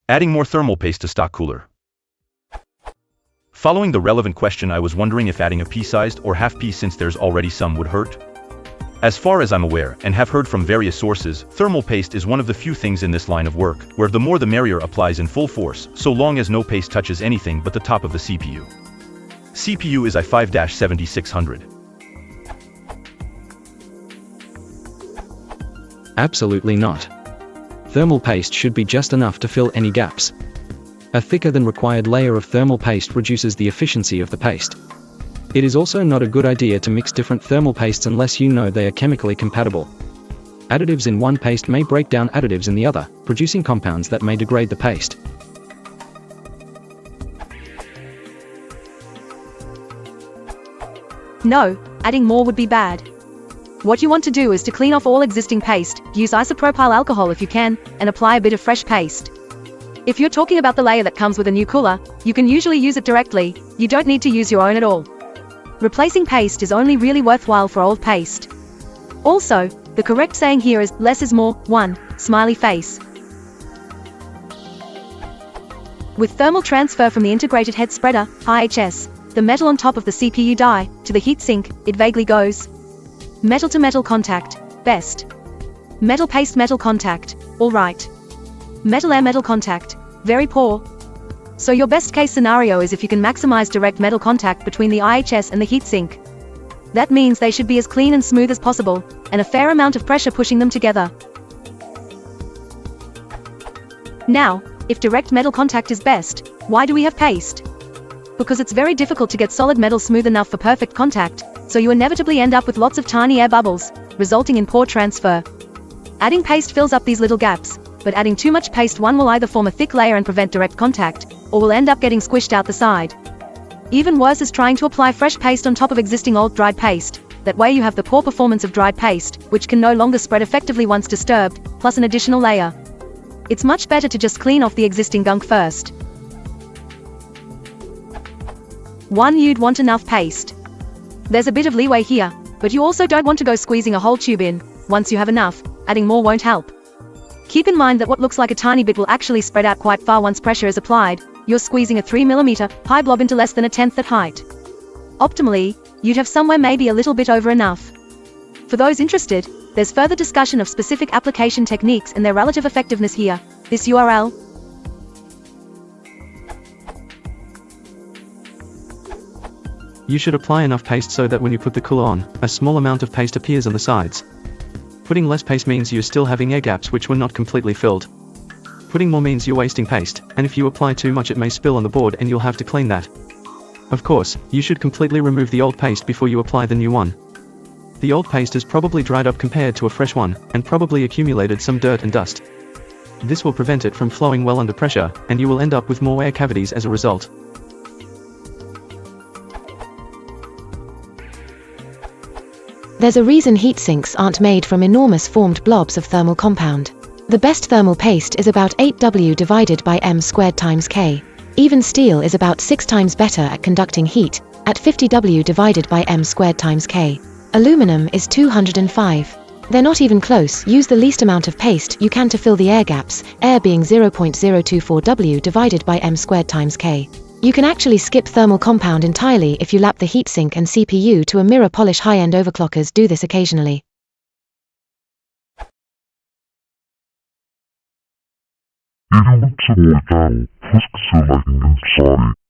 Adding more thermal paste to stock cooler. Following the relevant question, I was wondering if adding a pea-sized or half-pea, since there's already some, would hurt. As far as I'm aware, and have heard from various sources, thermal paste is one of the few things in this line of work where the more the merrier applies in full force, so long as no paste touches anything but the top of the CPU. CPU is i5-7600. Absolutely not. Thermal paste should be just enough to fill any gaps. A thicker than required layer of thermal paste reduces the efficiency of the paste. It is also not a good idea to mix different thermal pastes unless you know they are chemically compatible. Additives in one paste may break down additives in the other, producing compounds that may degrade the paste. No, adding more would be bad. What you want to do is to clean off all existing paste, use isopropyl alcohol if you can, and apply a bit of fresh paste. If you're talking about the layer that comes with a new cooler, you can usually use it directly, you don't need to use your own at all. Replacing paste is only really worthwhile for old paste. Also, the correct saying here is, less is more, 1, smiley face. With thermal transfer from the integrated head spreader, IHS, the metal on top of the CPU die, to the heatsink, it vaguely goes. Metal to metal contact, best. Metal paste metal contact, alright. Metal air metal contact, very poor. So your best case scenario is if you can maximize direct metal contact between the IHS and the heatsink. That means they should be as clean and smooth as possible, and a fair amount of pressure pushing them together. Now, if direct metal contact is best, why do we have paste? Because it's very difficult to get solid metal smooth enough for perfect contact, so you inevitably end up with lots of tiny air bubbles, resulting in poor transfer. Adding paste fills up these little gaps, but adding too much paste, one will either form a thick layer and prevent direct contact, or will end up getting squished out the side. Even worse is trying to apply fresh paste on top of existing old dried paste. That way you have the poor performance of dried paste, which can no longer spread effectively once disturbed, plus an additional layer. It's much better to just clean off the existing gunk first. 1. You'd want enough paste. There's a bit of leeway here, but you also don't want to go squeezing a whole tube in. Once you have enough, adding more won't help. Keep in mind that what looks like a tiny bit will actually spread out quite far once pressure is applied. You're squeezing a 3mm high blob into less than a tenth that height. Optimally, you'd have somewhere maybe a little bit over enough. For those interested, there's further discussion of specific application techniques and their relative effectiveness here. This URL. You should apply enough paste so that when you put the cooler on, a small amount of paste appears on the sides. Putting less paste means you're still having air gaps which were not completely filled. Putting more means you're wasting paste, and if you apply too much it may spill on the board and you'll have to clean that. Of course, you should completely remove the old paste before you apply the new one. The old paste is probably dried up compared to a fresh one, and probably accumulated some dirt and dust. This will prevent it from flowing well under pressure, and you will end up with more air cavities as a result. There's a reason heat sinks aren't made from enormous formed blobs of thermal compound. The best thermal paste is about 8W divided by m squared times K. Even steel is about 6 times better at conducting heat, at 50W divided by m squared times K. Aluminum is 205. They're not even close. Use the least amount of paste you can to fill the air gaps, air being 0.024W divided by m squared times K. You can actually skip thermal compound entirely if you lap the heatsink and CPU to a mirror polish. High-end overclockers do this occasionally. Ele é muito bom, Fusca seu like and sorry.